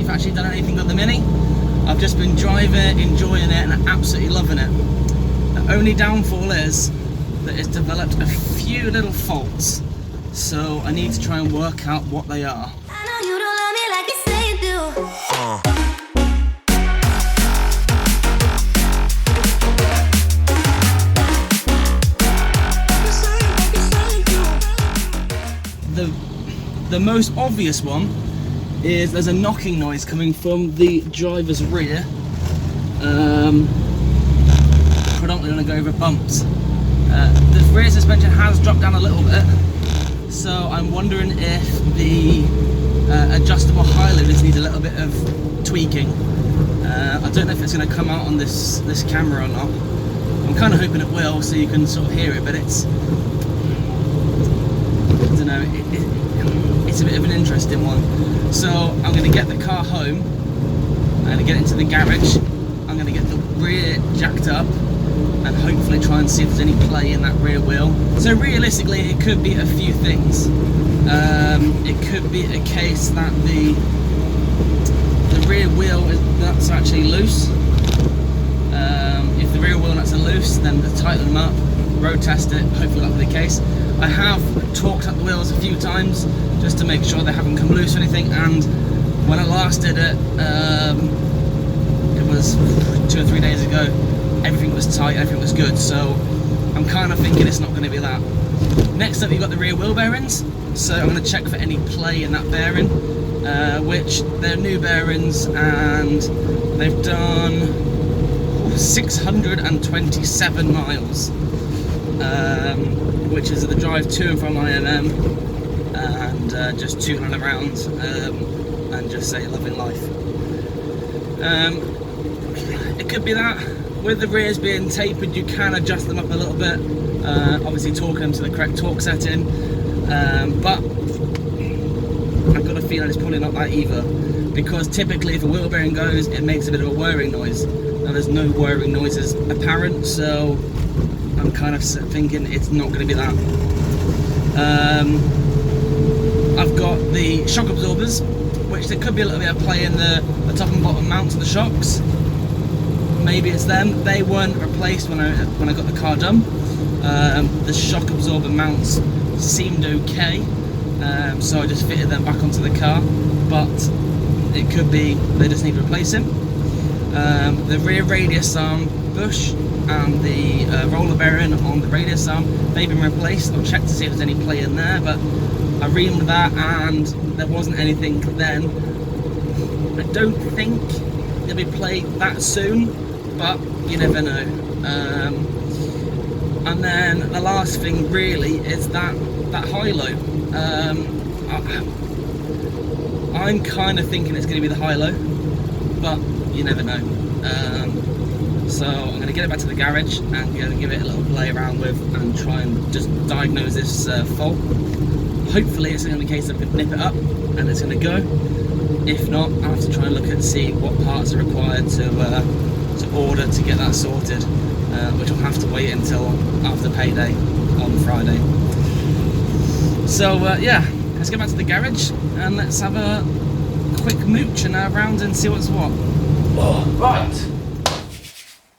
actually done anything on the Mini. I've just been driving, enjoying it, and absolutely loving it. The only downfall is that it's developed a few little faults, so I need to try and work out what they are. I know you don't love me like you say you do. The most obvious one is there's a knocking noise coming from the driver's rear, predominantly when I go over bumps. The rear suspension has dropped down a little bit, so I'm wondering if the adjustable high-low just needs a little bit of tweaking. I don't know if it's going to come out on this camera or not. I'm kind of hoping it will, so you can sort of hear it, but it's, I don't know, it's a bit of an interesting one. So I'm going to get the car home, I'm going to get into the garage, I'm going to get the rear jacked up, and hopefully try and see if there's any play in that rear wheel. So realistically it could be a few things. It could be a case that the rear wheel that's actually loose. If the rear wheel nuts are loose, then to tighten them up, road test it, hopefully that'll be the case. I have torqued up the wheels a few times just to make sure they haven't come loose or anything, and when I last did it, it was 2 or 3 days ago, everything was tight, everything was good, so I'm kind of thinking it's not going to be that. Next up you've got the rear wheel bearings, so I'm going to check for any play in that bearing, which they're new bearings and they've done 627 miles, which is the drive to and from IMM, and just tooling around and just say loving life. It could be that. With the rears being tapered, you can adjust them up a little bit, obviously torquing them to the correct torque setting, but I've got a feeling it's probably not that either, because typically if a wheel bearing goes, it makes a bit of a whirring noise. Now there's no whirring noises apparent, so I'm kind of thinking it's not going to be that. I've got the shock absorbers, which there could be a little bit of play in the top and bottom mounts of the shocks. Maybe it's them. They weren't replaced when I got the car done. The shock absorber mounts seemed okay, so I just fitted them back onto the car, but it could be they just need replacing. The rear radius arm bush and the roller bearing on the radius arm, they've been replaced. I'll check to see if there's any play in there, but I reamed that and there wasn't anything then. I don't think there'll be play that soon, but you never know. And then the last thing really is that high-low. I'm kind of thinking it's going to be the high-low, but you never know. So I'm going to get it back to the garage and going to give it a little play around with and try and just diagnose this fault. Hopefully it's going to be the case that I can nip it up and it's going to go. If not, I'll have to try and look at see what parts are required to order to get that sorted, which will have to wait until after payday on Friday. So yeah, let's get back to the garage and let's have a quick mooch and around and see what's what. Oh, right.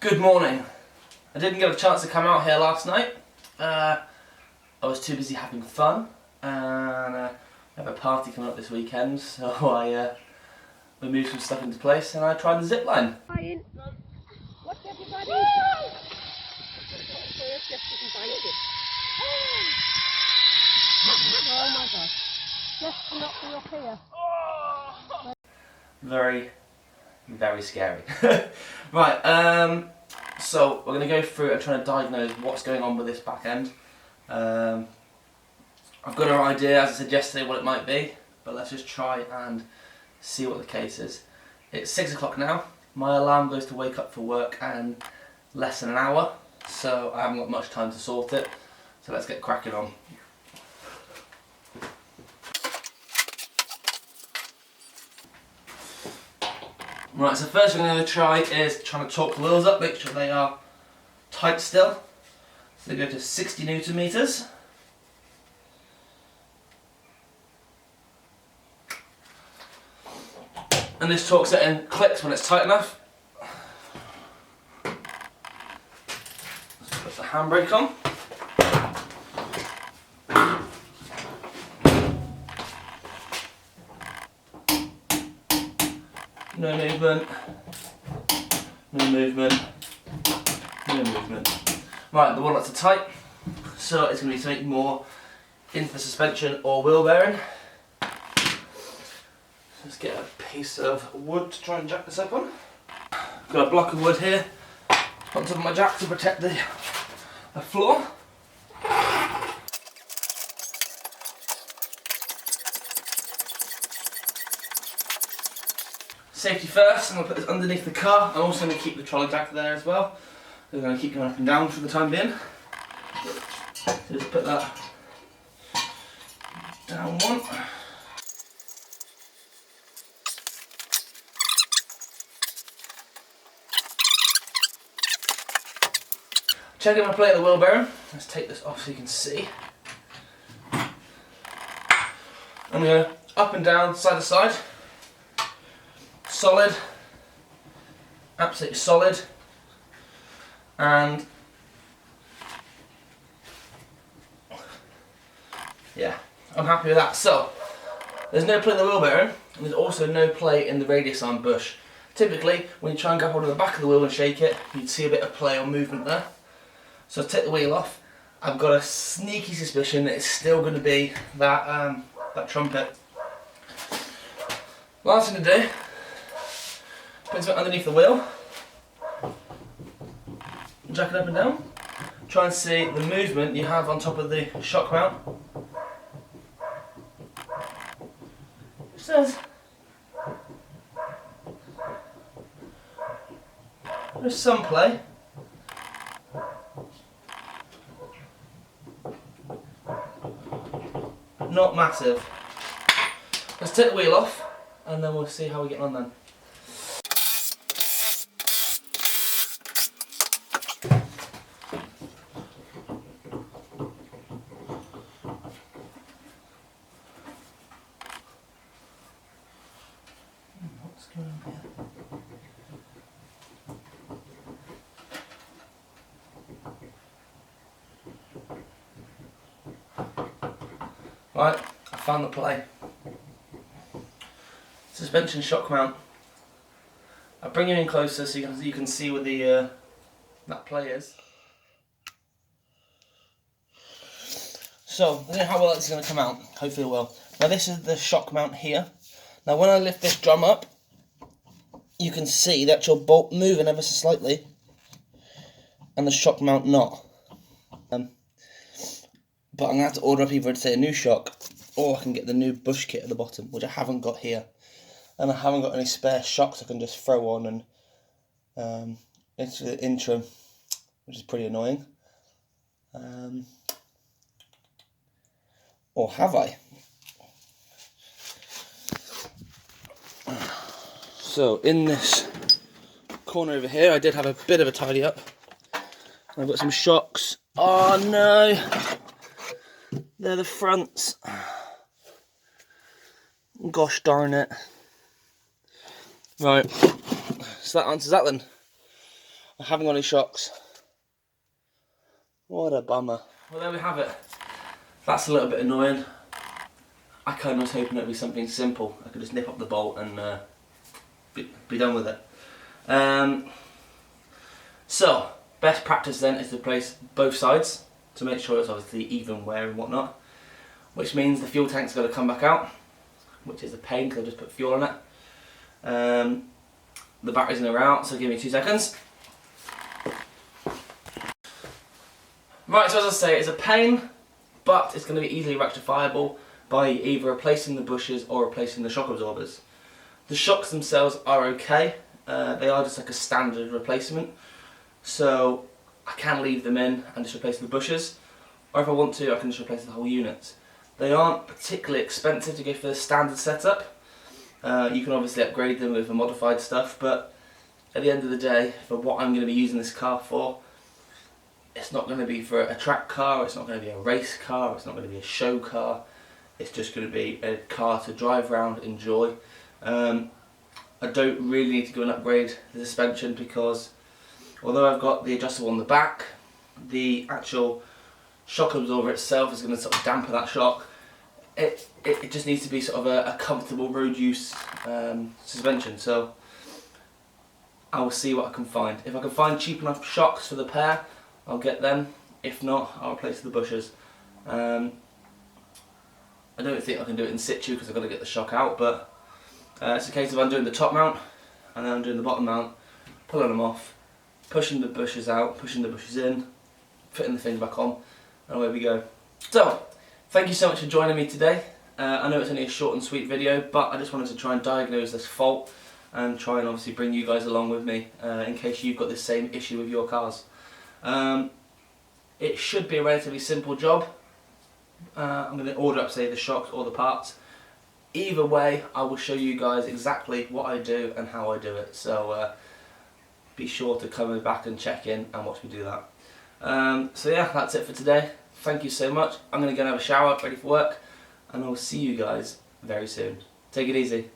Good morning. I didn't get a chance to come out here last night. I was too busy having fun, and I have a party coming up this weekend, so we moved some stuff into place and I tried the zip line. What's everybody? Oh my gosh. Just not be up here. Very, very scary. Right, so we're going to go through and try to diagnose what's going on with this back end. I've got an idea, as I said yesterday, what it might be, but let's just try and see what the case is. It's 6 o'clock now. My alarm goes to wake up for work in less than an hour, so I haven't got much time to sort it. So let's get cracking on. Right, so first thing I'm going to try is trying to torque the wheels up, make sure they are tight still. So they go to 60 Newton meters. And this torque setting clicks when it's tight enough. Let's put the handbrake on. No movement, no movement, no movement. Right, the walnuts are tight, so it's going to be to make more into the suspension or wheel bearing. Let's get a piece of wood to try and jack this up on. Got a block of wood here on top of my jack to protect the floor. Safety first, I'm going to put this underneath the car. I'm also going to keep the trolley jack there as well. We're going to keep going up and down for the time being. So just put that down one. Checking my plate of the wheel bearing. Let's take this off so you can see. I'm going to up and down, side to side. Solid, absolutely solid, and yeah, I'm happy with that. So, there's no play in the wheel bearing, and there's also no play in the radius arm bush. Typically, when you try and grab hold of the back of the wheel and shake it, you'd see a bit of play or movement there. So take the wheel off. I've got a sneaky suspicion that it's still going to be that that trumpet. Last thing to do. Put it underneath the wheel, jack it up and down, try and see the movement you have on top of the shock mount. It says there's some play. Not massive. Let's take the wheel off and then we'll see how we get on then. Right, I found the play. Suspension shock mount. I'll bring you in closer so you can see where the that play is. So, I don't know how well this is going to come out. Hopefully it will. Now this is the shock mount here. Now when I lift this drum up, you can see the actual bolt moving ever so slightly, and the shock mount not. But I'm going to have to order up either a new shock, or I can get the new bush kit at the bottom, which I haven't got here. And I haven't got any spare shocks I can just throw on and into the interim, which is pretty annoying. Or have I? So in this corner over here, I did have a bit of a tidy up. I've got some shocks. Oh no! They're the fronts. Gosh darn it. Right, so that answers that then. I haven't got any shocks. What a bummer. Well, there we have it. That's a little bit annoying. I kind of was hoping it would be something simple. I could just nip up the bolt and be done with it. So, best practice then is to place both sides to make sure it's obviously even wear and whatnot. Which means the fuel tank's got to come back out, which is a pain because I just put fuel in it. The batteries in are out, so give me 2 seconds. Right, so as I say, it's a pain, but it's going to be easily rectifiable by either replacing the bushes or replacing the shock absorbers. The shocks themselves are okay, they are just like a standard replacement, so I can leave them in and just replace the bushes, or if I want to I can just replace the whole unit. They aren't particularly expensive to go for the standard setup. You can obviously upgrade them with the modified stuff, but at the end of the day, for what I'm going to be using this car for, it's not going to be for a track car, it's not going to be a race car, it's not going to be a show car. It's just going to be a car to drive around, enjoy. I don't really need to go and upgrade the suspension, because although I've got the adjustable on the back, the actual shock absorber itself is going to sort of dampen that shock. It just needs to be sort of a comfortable road use suspension. So I will see what I can find. If I can find cheap enough shocks for the pair, I'll get them. If not, I'll replace the bushers. I don't think I can do it in situ because I've got to get the shock out, but it's a case of undoing the top mount and then undoing the bottom mount, pulling them off, pushing the bushers out, pushing the bushers in, fitting the thing back on, and away we go. So, thank you so much for joining me today. I know it's only a short and sweet video, but I just wanted to try and diagnose this fault and try and obviously bring you guys along with me in case you've got the same issue with your cars. It should be a relatively simple job. I'm going to order up, say, the shocks or the parts. Either way, I will show you guys exactly what I do and how I do it. So be sure to come back and check in and watch me do that. So yeah, that's it for today. Thank you so much. I'm going to go and have a shower, ready for work, and I'll see you guys very soon. Take it easy.